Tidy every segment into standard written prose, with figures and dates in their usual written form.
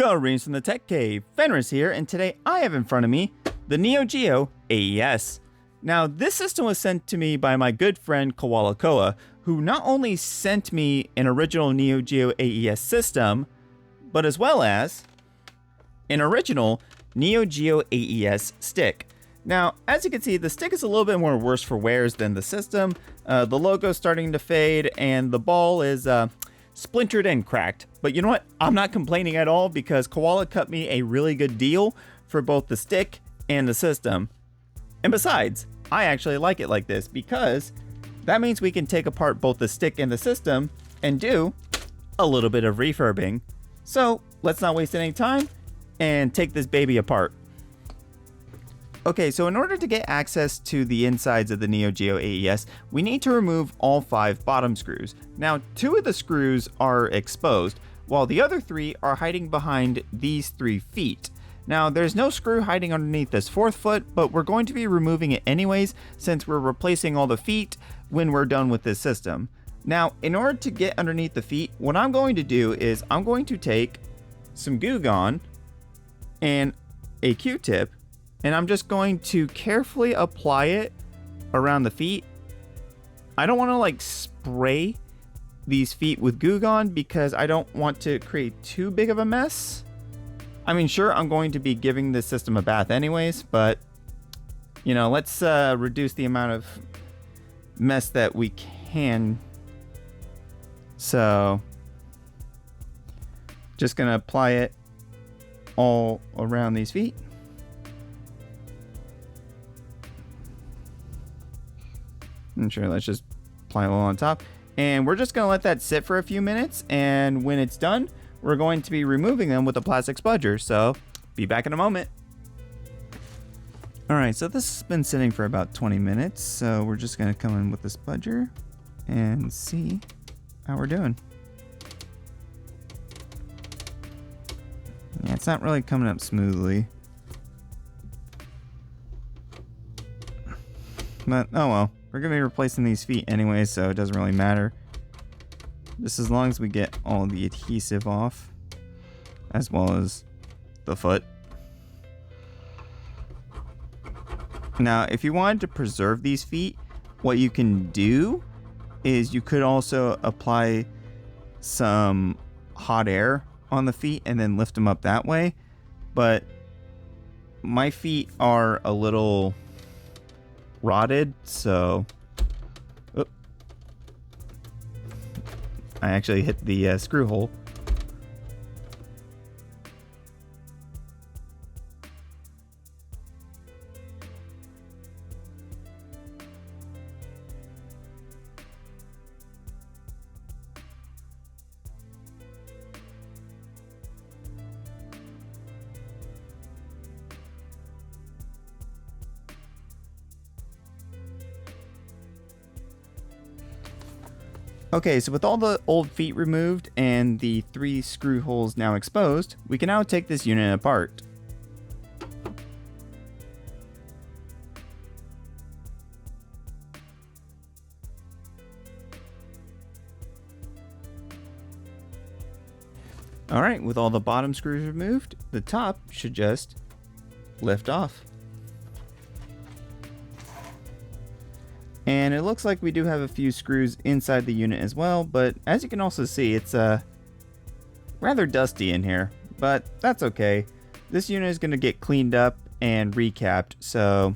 Greetings from the Tech Cave, Fenris here, and today I have in front of me the Geo AES. Now, this system was sent to me by my good friend Koala Koa, who not only sent me an original Geo AES system, but as well as an original Geo AES stick. Now, as you can see, the stick is a little bit more worse for wears than the system. The logo's starting to fade, and the ball is splintered and cracked. But you know what? I'm not complaining at all because Koala cut me a really good deal for both the stick and the system. And besides, I actually like it like this because that means we can take apart both the stick and the system and do a little bit of refurbing. So let's not waste any time and take this baby apart. Okay, so in order to get access to the insides of the Geo AES, we need to remove all 5 bottom screws. Now, 2 of the screws are exposed, while the other 3 are hiding behind these 3 feet. Now, there's no screw hiding underneath this 4th foot, but we're going to be removing it anyways, since we're replacing all the feet when we're done with this system. Now, in order to get underneath the feet, what I'm going to do is I'm going to take some Goo Gone and a Q-tip, and I'm just going to carefully apply it around the feet. I don't want to like spray these feet with Goo Gone because I don't want to create too big of a mess. I mean, sure, I'm going to be giving this system a bath anyways, but you know, let's reduce the amount of mess that we can. So just gonna apply it all around these feet. And sure, let's just apply it all on top. And we're just going to let that sit for a few minutes. And when it's done, we're going to be removing them with a plastic spudger. So be back in a moment. All right, so this has been sitting for about 20 minutes. So we're just going to come in with the spudger and see how we're doing. Yeah, it's not really coming up smoothly. But, oh well. We're going to be replacing these feet anyway, so it doesn't really matter. Just as long as we get all the adhesive off, as well as the foot. Now, if you wanted to preserve these feet, what you can do is you could also apply some hot air on the feet and then lift them up that way. But my feet are a little rotted, so I actually hit the screw hole. Okay, so with all the old feet removed and the 3 screw holes now exposed, we can now take this unit apart. Alright, with all the bottom screws removed, the top should just lift off. And it looks like we do have a few screws inside the unit as well, but as you can also see, it's rather dusty in here, but that's okay. This unit is going to get cleaned up and recapped, so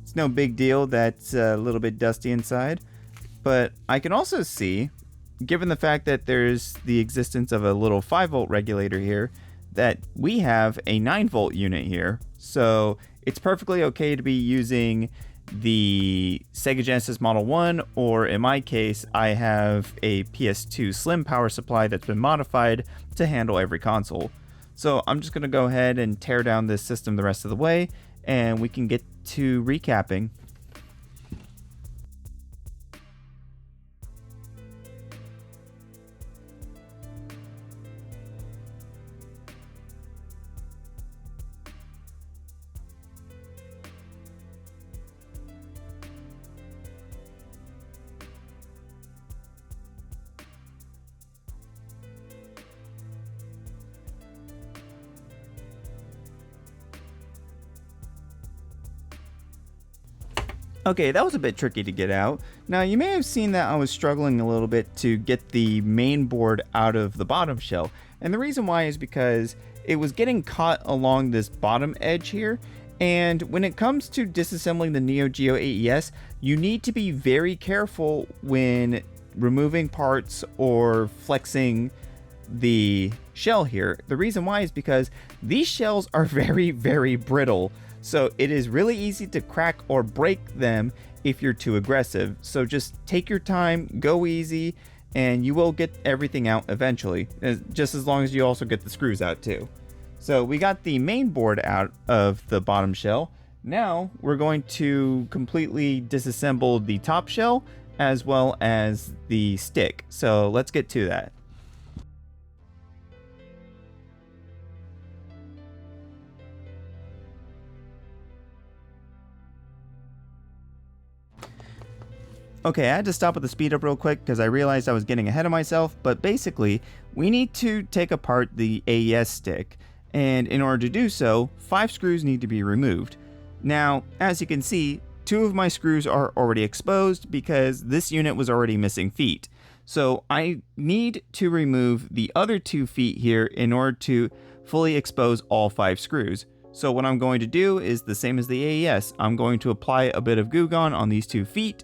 it's no big deal that's a little bit dusty inside. But I can also see, given the fact that there's the existence of a little 5-volt regulator here, that we have a 9-volt unit here, so it's perfectly okay to be using the Sega Genesis Model 1, or in my case, I have a PS2 Slim power supply that's been modified to handle every console. So I'm just going to go ahead and tear down this system the rest of the way, and we can get to recapping. Okay, that was a bit tricky to get out. Now, you may have seen that I was struggling a little bit to get the main board out of the bottom shell. And the reason why is because it was getting caught along this bottom edge here. And when it comes to disassembling the Neo Geo AES, you need to be very careful when removing parts or flexing the shell here. The reason why is because these shells are very, very brittle. So it is really easy to crack or break them if you're too aggressive. So just take your time, go easy, and you will get everything out eventually, just as long as you also get the screws out too. So we got the main board out of the bottom shell. Now we're going to completely disassemble the top shell as well as the stick. So let's get to that. Okay, I had to stop with the speed up real quick because I realized I was getting ahead of myself, but basically, we need to take apart the AES stick, and in order to do so, 5 screws need to be removed. Now, as you can see, 2 of my screws are already exposed because this unit was already missing feet. So I need to remove the other 2 feet here in order to fully expose all 5 screws. So what I'm going to do is the same as the AES. I'm going to apply a bit of Goo Gone on these 2 feet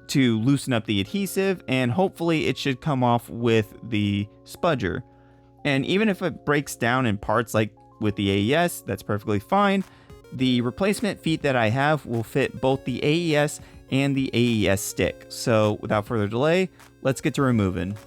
to loosen up the adhesive, and hopefully it should come off with the spudger. And even if it breaks down in parts like with the AES, that's perfectly fine. The replacement feet that I have will fit both the AES and the AES stick. So without further delay, let's get to removing.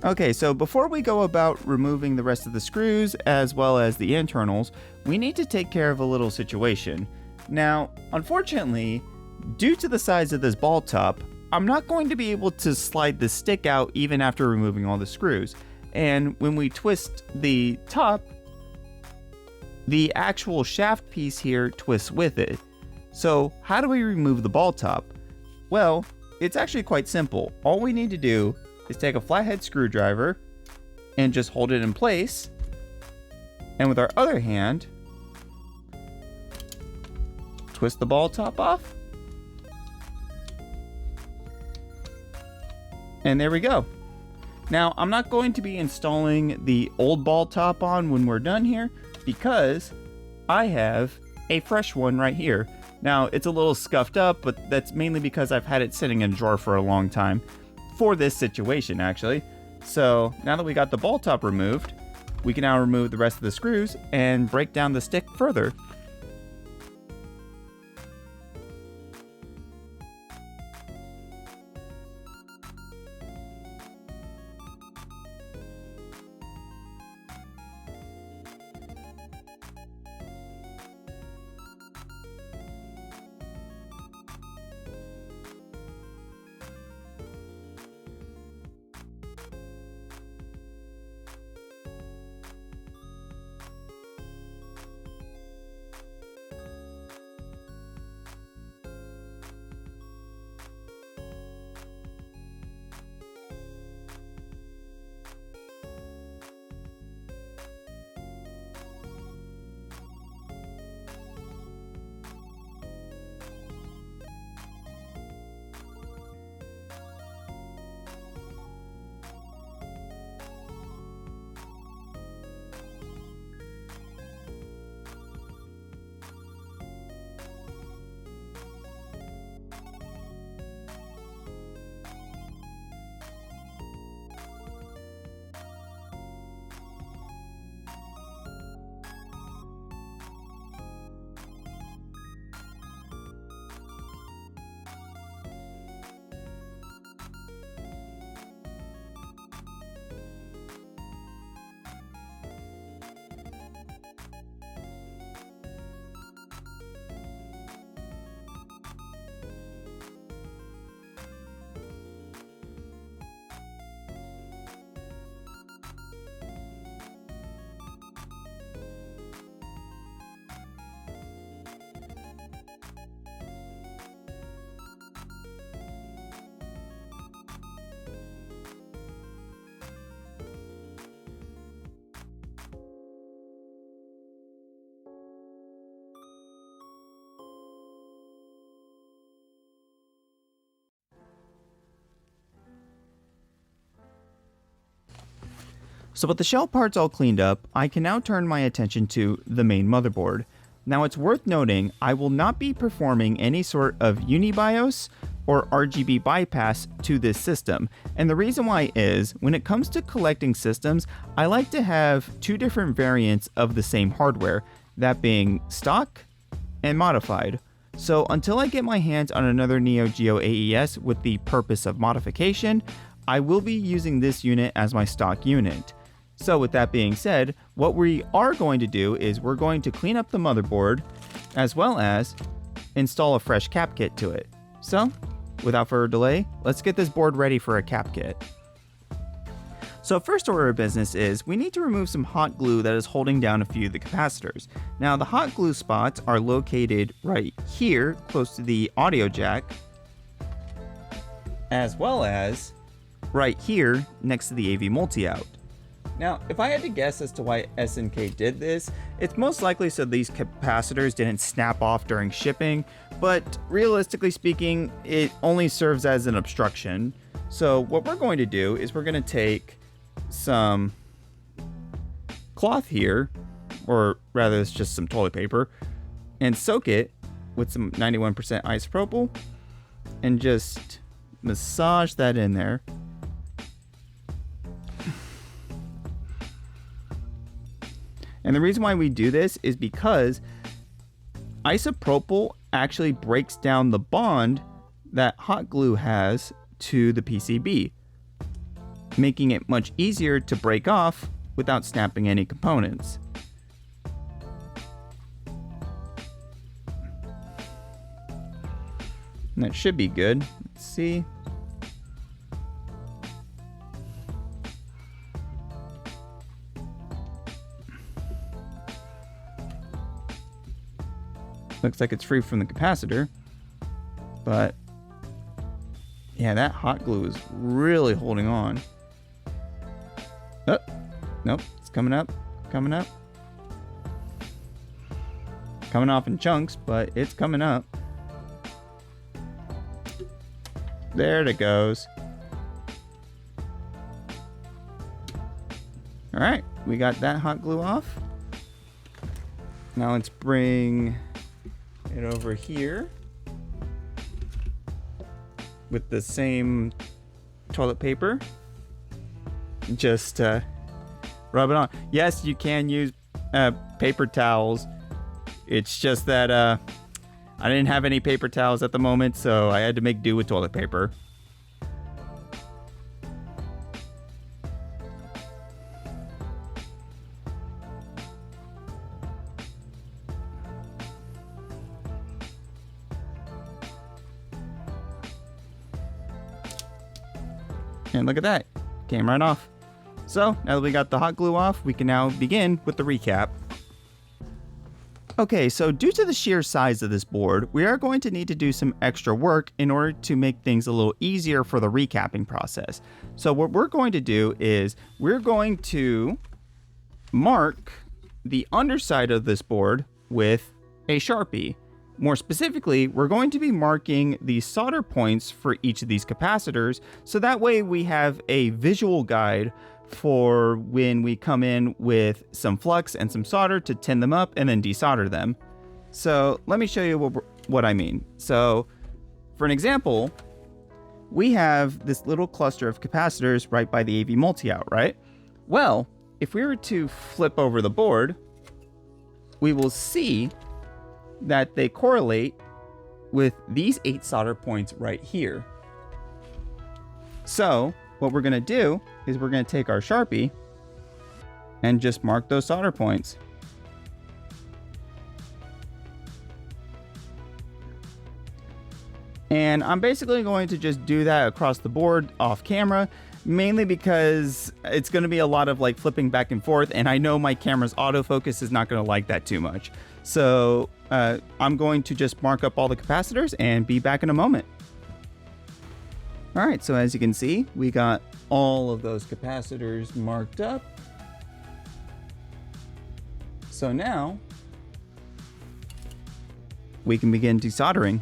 Okay, so before we go about removing the rest of the screws as well as the internals, we need to take care of a little situation. Now, unfortunately, due to the size of this ball top, I'm not going to be able to slide the stick out even after removing all the screws. And when we twist the top, the actual shaft piece here twists with it. So how do we remove the ball top? Well, it's actually quite simple. All we need to do is take a flathead screwdriver and just hold it in place. And with our other hand, twist the ball top off. And there we go. Now, I'm not going to be installing the old ball top on when we're done here because I have a fresh one right here. Now, it's a little scuffed up, but that's mainly because I've had it sitting in a drawer for a long time. For this situation, actually. So now that we got the ball top removed, we can now remove the rest of the screws and break down the stick further. So with the shell parts all cleaned up, I can now turn my attention to the main motherboard. Now it's worth noting, I will not be performing any sort of UniBIOS or RGB bypass to this system. And the reason why is, when it comes to collecting systems, I like to have two different variants of the same hardware, that being stock and modified. So until I get my hands on another Neo Geo AES with the purpose of modification, I will be using this unit as my stock unit. So with that being said, what we are going to do is we're going to clean up the motherboard as well as install a fresh cap kit to it. So without further delay, let's get this board ready for a cap kit. So first order of business is we need to remove some hot glue that is holding down a few of the capacitors. Now the hot glue spots are located right here close to the audio jack, as well as right here next to the AV multi-out. Now, if I had to guess as to why SNK did this, it's most likely so these capacitors didn't snap off during shipping, but realistically speaking, it only serves as an obstruction. So what we're going to do is we're going to take some cloth here, or rather it's just some toilet paper, and soak it with some 91% isopropyl and just massage that in there. And the reason why we do this is because isopropyl actually breaks down the bond that hot glue has to the PCB, making it much easier to break off without snapping any components. And that should be good. Let's see. Looks like it's free from the capacitor, but yeah, that hot glue is really holding on. Oh, nope, it's coming up, coming up. Coming off in chunks, but it's coming up. There it goes. All right, we got that hot glue off. Now let's bring it over here with the same toilet paper. Just rub it on. Yes, you can use paper towels. It's just that I didn't have any paper towels at the moment, so I had to make do with toilet paper. And look at that, came right off. So now that we got the hot glue off, we can now begin with the recap. Okay, so due to the sheer size of this board, we are going to need to do some extra work in order to make things a little easier for the recapping process. So what we're going to do is we're going to mark the underside of this board with a Sharpie. More specifically, we're going to be marking the solder points for each of these capacitors, so that way we have a visual guide for when we come in with some flux and some solder to tin them up and then desolder them. So let me show you what I mean. So for an example, we have this little cluster of capacitors right by the AV multi-out, right? Well, if we were to flip over the board, we will see that they correlate with these 8 solder points right here. So what we're going to do is we're going to take our Sharpie and just mark those solder points. And I'm basically going to just do that across the board off camera, mainly because it's going to be a lot of like flipping back and forth, and I know my camera's autofocus is not going to like that too much. So I'm going to just mark up all the capacitors and be back in a moment. All right, so as you can see, we got all of those capacitors marked up. So now we can begin desoldering.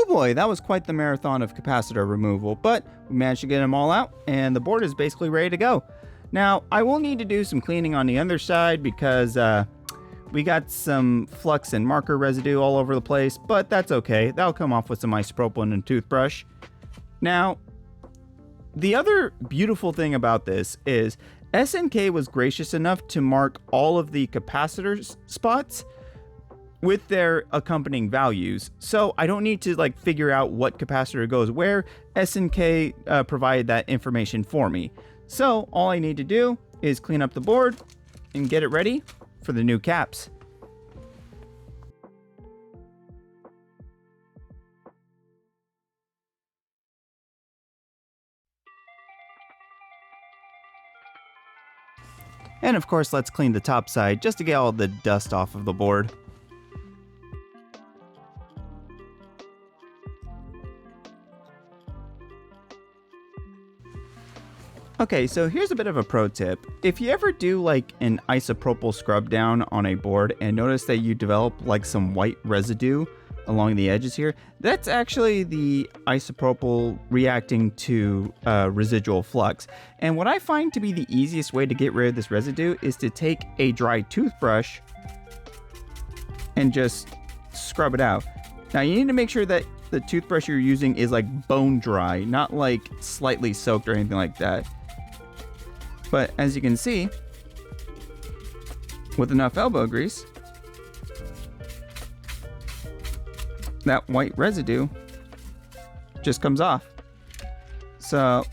Oh boy, that was quite the marathon of capacitor removal, but we managed to get them all out, and the board is basically ready to go. Now, I will need to do some cleaning on the other side because we got some flux and marker residue all over the place, but that's okay. That'll come off with some isopropyl and a toothbrush. Now, the other beautiful thing about this is SNK was gracious enough to mark all of the capacitor spots with their accompanying values. So I don't need to like figure out what capacitor goes where. SNK provided that information for me. So all I need to do is clean up the board and get it ready for the new caps. And of course, let's clean the top side just to get all the dust off of the board. Okay, so here's a bit of a pro tip. If you ever do like an isopropyl scrub down on a board and notice that you develop like some white residue along the edges here, that's actually the isopropyl reacting to residual flux. And what I find to be the easiest way to get rid of this residue is to take a dry toothbrush and just scrub it out. Now you need to make sure that the toothbrush you're using is like bone dry, not like slightly soaked or anything like that. But as you can see, with enough elbow grease, that white residue just comes off. So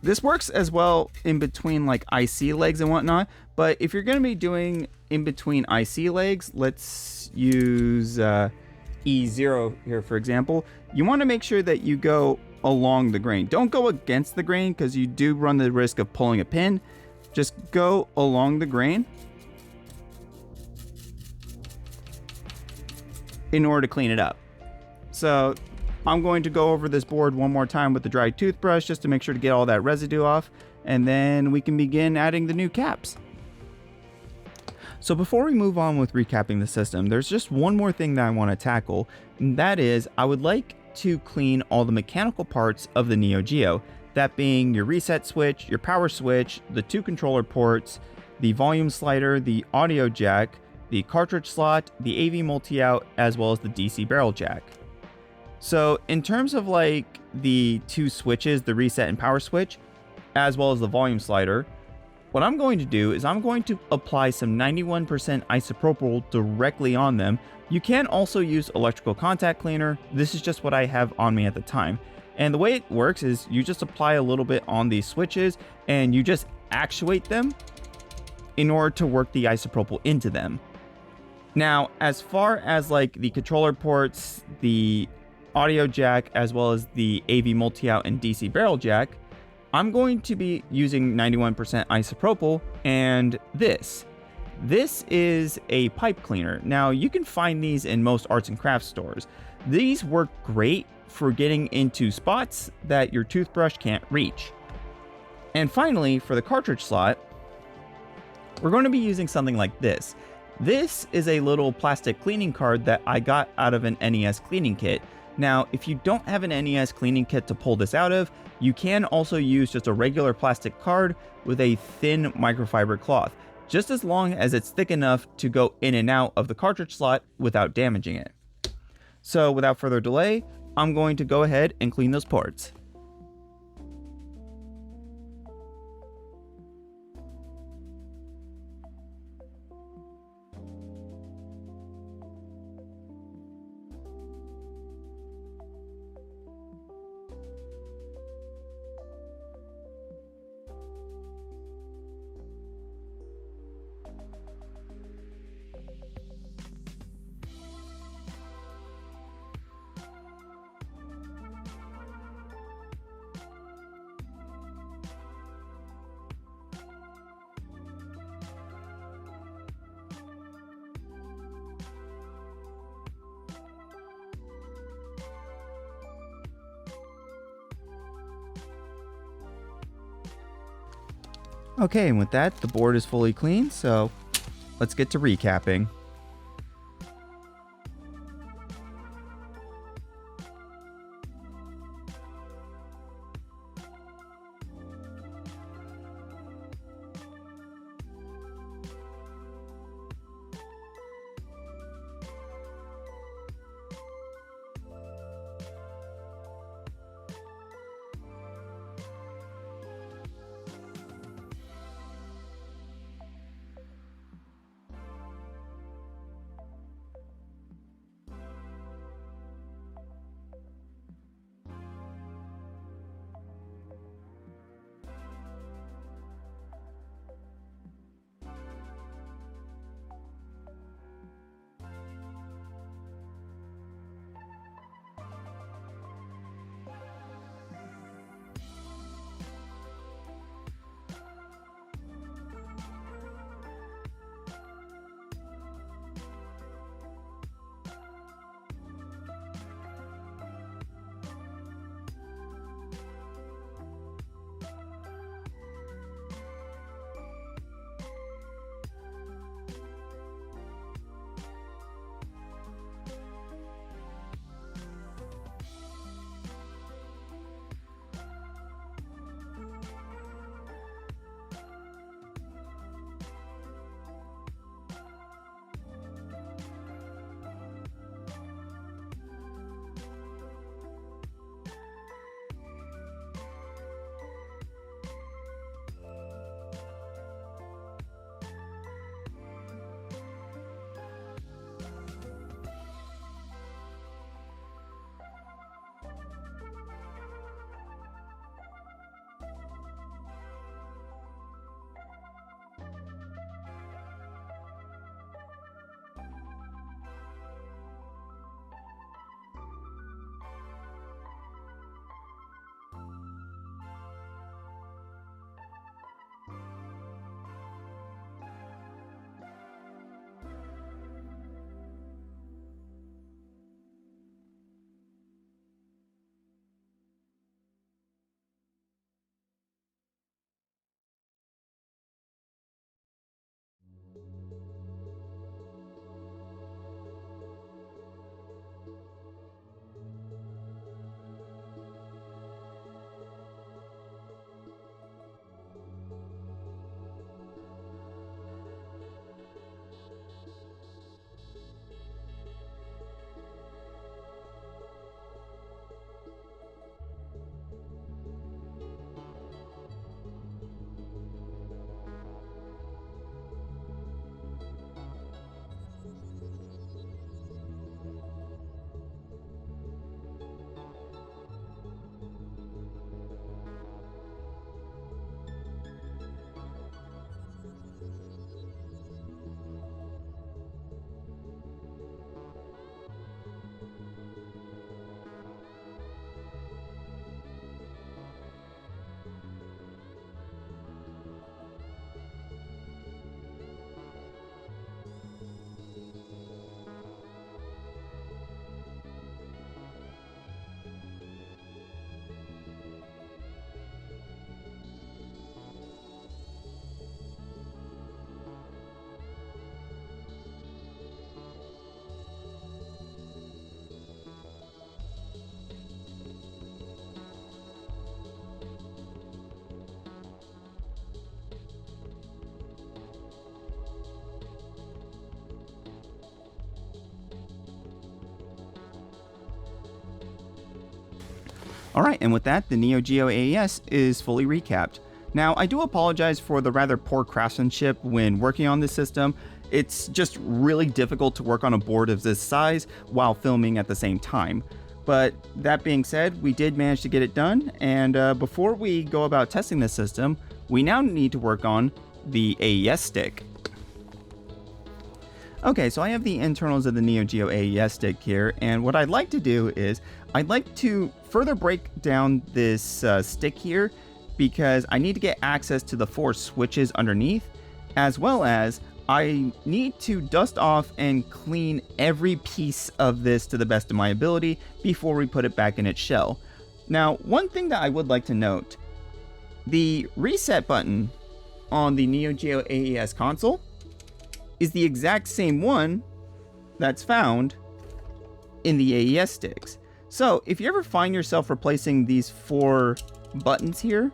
this works as well in between like IC legs and whatnot, but if you're going to be doing in between IC legs, let's use E0 here for example, you want to make sure that you go along the grain. Don't go against the grain because you do run the risk of pulling a pin. Just go along the grain in order to clean it up. So I'm going to go over this board one more time with the dry toothbrush just to make sure to get all that residue off, and then we can begin adding the new caps. So before we move on with recapping the system, there's just one more thing that I want to tackle, and that is I would like to clean all the mechanical parts of the Neo Geo, that being your reset switch, your power switch, the 2 controller ports, the volume slider, the audio jack, the cartridge slot, the AV multi-out, as well as the DC barrel jack. So in terms of like the 2 switches, the reset and power switch, as well as the volume slider, what I'm going to do is I'm going to apply some 91% isopropyl directly on them. You can also use electrical contact cleaner. This is just what I have on me at the time. And the way it works is you just apply a little bit on these switches and you just actuate them in order to work the isopropyl into them. Now, as far as like the controller ports, the audio jack, as well as the AV multi-out and DC barrel jack, I'm going to be using 91% isopropyl, and this is a pipe cleaner. Now you can find these in most arts and crafts stores. These work great for getting into spots that your toothbrush can't reach. And finally, for the cartridge slot, we're going to be using something like this. This is a little plastic cleaning card that I got out of an NES cleaning kit. Now, if you don't have an NES cleaning kit to pull this out of, you can also use just a regular plastic card with a thin microfiber cloth, just as long as it's thick enough to go in and out of the cartridge slot without damaging it. So without further delay, I'm going to go ahead and clean those ports. Okay, and with that, the board is fully clean, so let's get to recapping. Alright, and with that, the Neo Geo AES is fully recapped. Now, I do apologize for the rather poor craftsmanship when working on this system. It's just really difficult to work on a board of this size while filming at the same time. But that being said, we did manage to get it done, and before we go about testing this system, we now need to work on the AES stick. Okay, so I have the internals of the Neo Geo AES stick here, and what I'd like to do is, I'd like to further break down this stick here, because I need to get access to the 4 switches underneath, as well as I need to dust off and clean every piece of this to the best of my ability before we put it back in its shell. Now, one thing that I would like to note, the reset button on the Neo Geo AES console is the exact same one that's found in the AES sticks. So if you ever find yourself replacing these 4 buttons here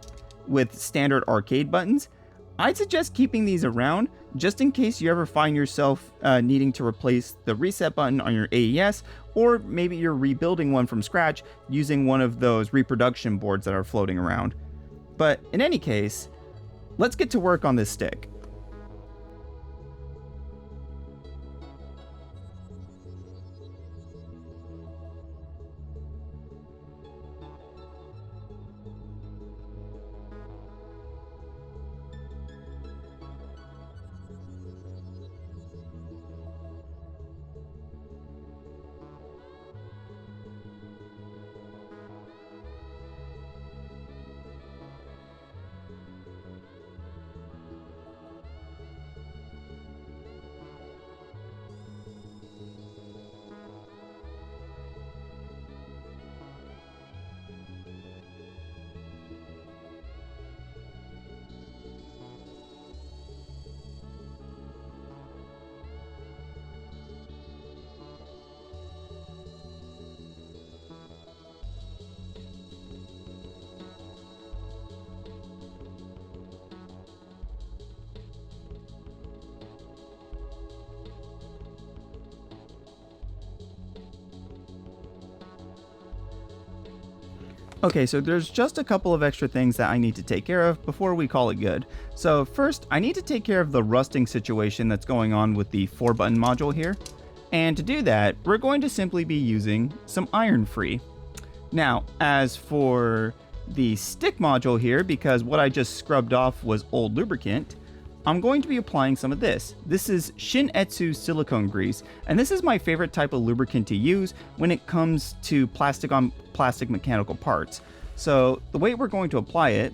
with standard arcade buttons, I'd suggest keeping these around just in case you ever find yourself needing to replace the reset button on your AES, or maybe you're rebuilding one from scratch using one of those reproduction boards that are floating around. But in any case, let's get to work on this stick. Okay, so there's just a couple of extra things that I need to take care of before we call it good. So first, I need to take care of the rusting situation that's going on with the 4-button module here. And to do that, we're going to simply be using some iron free. Now, as for the stick module here, because what I just scrubbed off was old lubricant, I'm going to be applying some of this. This is Shin-Etsu silicone grease, and this is my favorite type of lubricant to use when it comes to plastic on plastic mechanical parts. So the way we're going to apply it,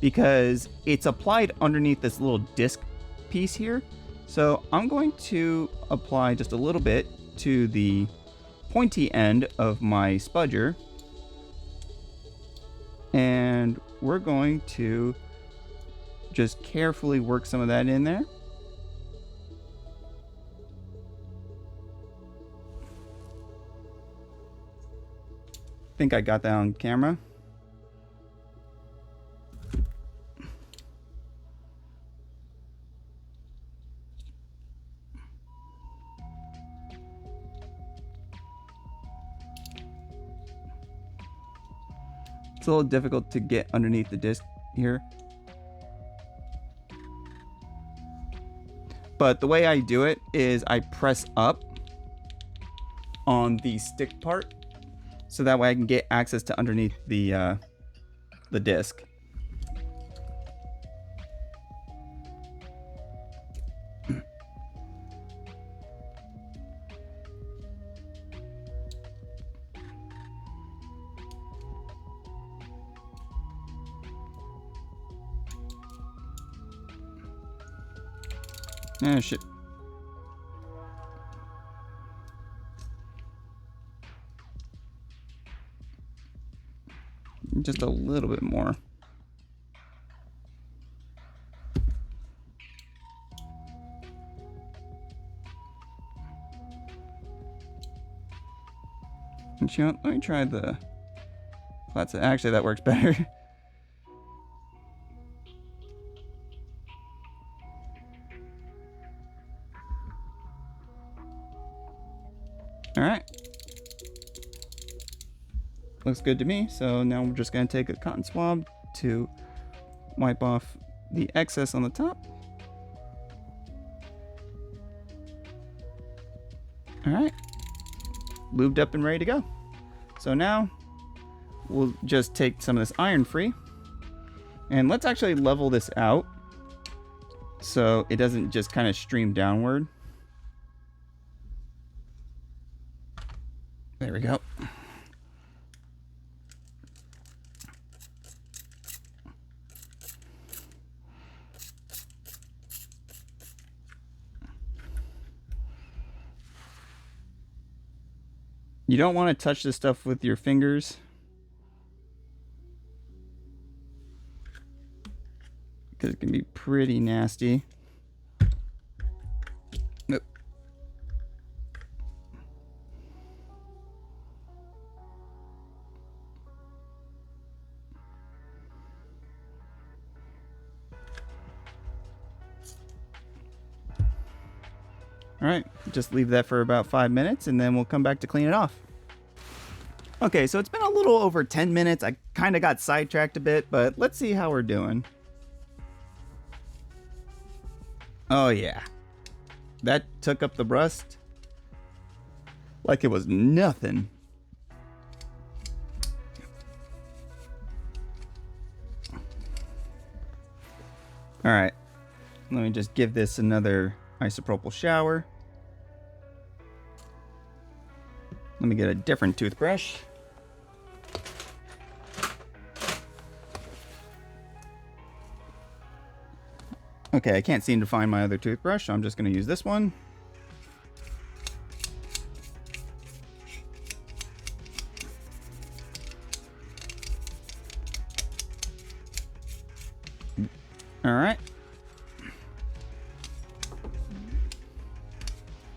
because it's applied underneath this little disc piece here, so I'm going to apply just a little bit to the pointy end of my spudger, and we're going to just carefully work some of that in there. I think I got that on camera. It's a little difficult to get underneath the disc here. But the way I do it is I press up on the stick part, so that way I can get access to underneath the disc. Oh shit. Just a little bit more. And you know, let me try the flat side. Actually, that works better. All right. looks good to me. So now we're just going to take a cotton swab to wipe off the excess on the top. All right, lubed up and ready to go. So now we'll just take some of this iron free, and let's actually level this out so it doesn't just kind of stream downward. There we go. You don't want to touch this stuff with your fingers, because it can be pretty nasty. Nope. All right, just leave that for about 5 minutes and then we'll come back to clean it off. Okay, so it's been a little over 10 minutes. I kind of got sidetracked a bit, but let's see how we're doing. Oh yeah, that took up the rust like it was nothing. All right, let me just give this another isopropyl shower. Let me get a different toothbrush. Okay, I can't seem to find my other toothbrush, so I'm just going to use this one. All right.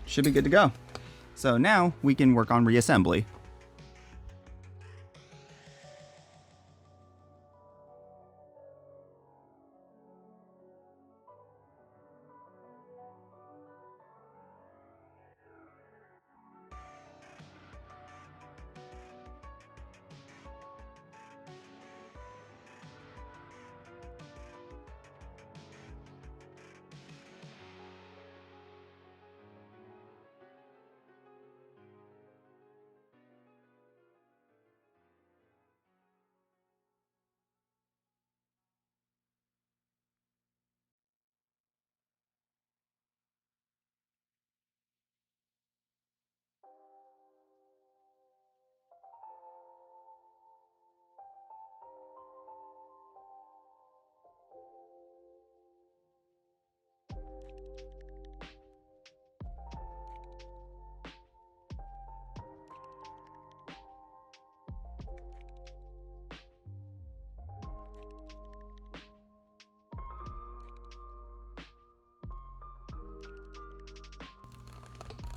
Should be good to go. So now we can work on reassembly.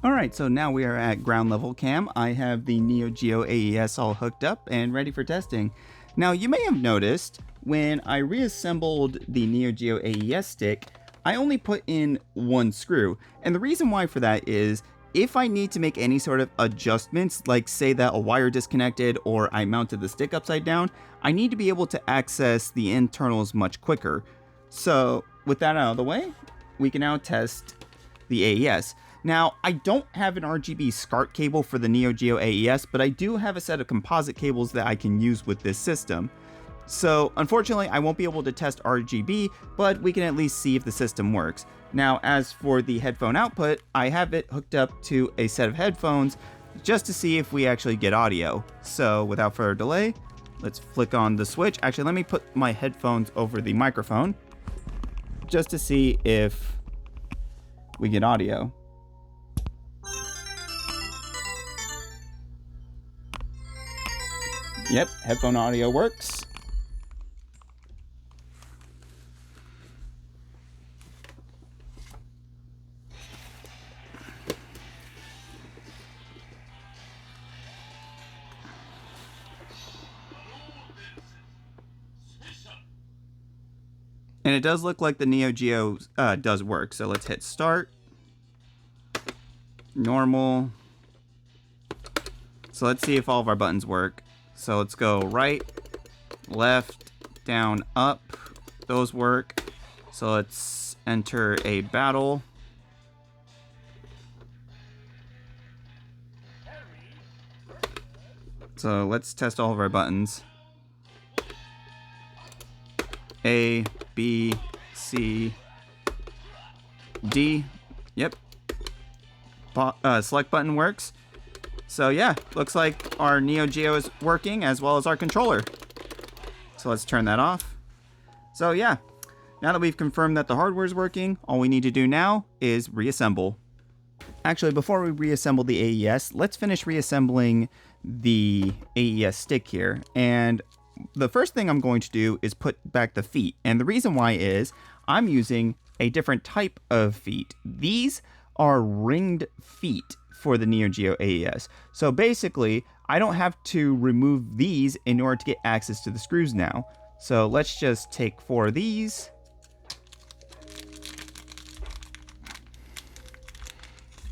Alright, so now we are at ground level cam. I have the Geo AES all hooked up and ready for testing. Now you may have noticed when I reassembled the Geo AES stick, I only put in one screw. And the reason why for that is if I need to make any sort of adjustments, like say that a wire disconnected or I mounted the stick upside down, I need to be able to access the internals much quicker. So with that out of the way, we can now test the AES. Now, I don't have an RGB SCART cable for the Geo AES, but I do have a set of composite cables that I can use with this system. So, unfortunately, I won't be able to test RGB, but we can at least see if the system works. Now, as for the headphone output, I have it hooked up to a set of headphones just to see if we actually get audio. So, without further delay, let's flick on the switch. Actually, let me put my headphones over the microphone just to see if we get audio. Yep, headphone audio works. And it does look like the Geo does work. So let's hit start. Normal. So let's see if all of our buttons work. So let's go right, left, down, up. Those work. So let's enter a battle. So let's test all of our buttons. A, B, C, D. Yep. Select button works. So yeah, looks like our Neo Geo is working as well as our controller. So let's turn that off. So yeah, now that we've confirmed that the hardware is working, all we need to do now is reassemble. Actually, before we reassemble the AES, let's finish reassembling the AES stick here. And the first thing I'm going to do is put back the feet. And the reason why is I'm using a different type of feet. These are ringed feet for the Neo Geo AES. So basically, I don't have to remove these in order to get access to the screws now. So let's just take 4 of these.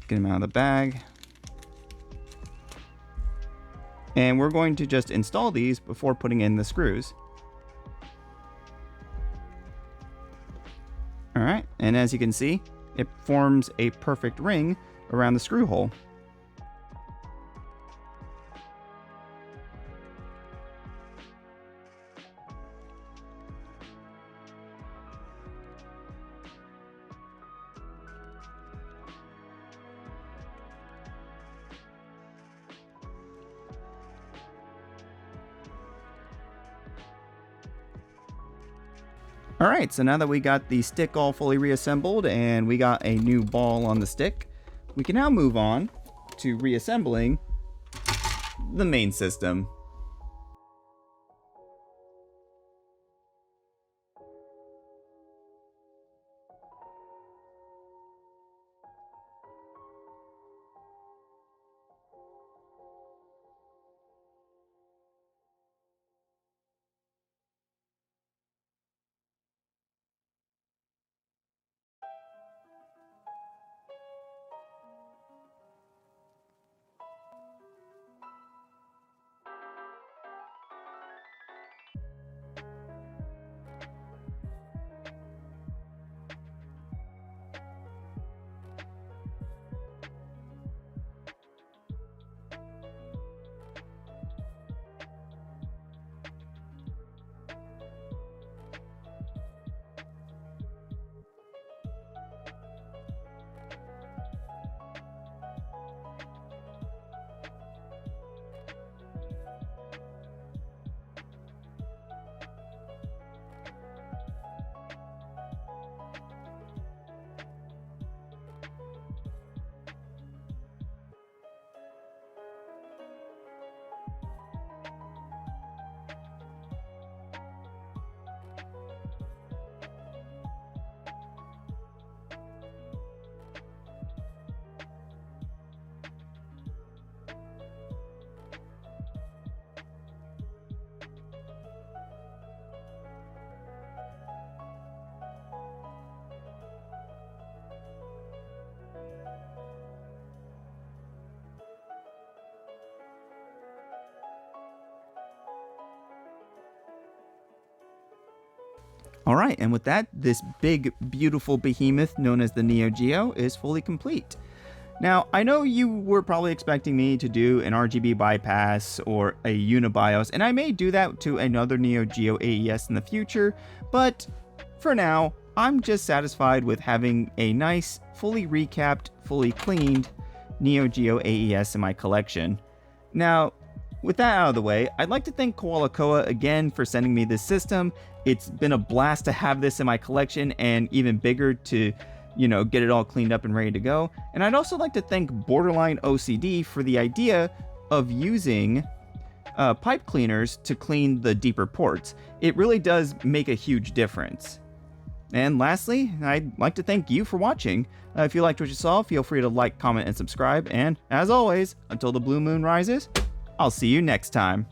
Get them out of the bag. And we're going to just install these before putting in the screws. All right, and as you can see, it forms a perfect ring around the screw hole. Alright, so now that we got the stick all fully reassembled and we got a new ball on the stick, we can now move on to reassembling the main system. Alright, and with that, this big, beautiful behemoth known as the Neo Geo is fully complete. Now, I know you were probably expecting me to do an RGB bypass or a Unibios, and I may do that to another Neo Geo AES in the future, but for now, I'm just satisfied with having a nice, fully recapped, fully cleaned Neo Geo AES in my collection. Now, with that out of the way, I'd like to thank Koala Koa again for sending me this system. It's been a blast to have this in my collection, and even bigger to, get it all cleaned up and ready to go. And I'd also like to thank Borderline OCD for the idea of using pipe cleaners to clean the deeper ports. It really does make a huge difference. And lastly, I'd like to thank you for watching. If you liked what you saw, feel free to like, comment, and subscribe. And as always, until the blue moon rises, I'll see you next time.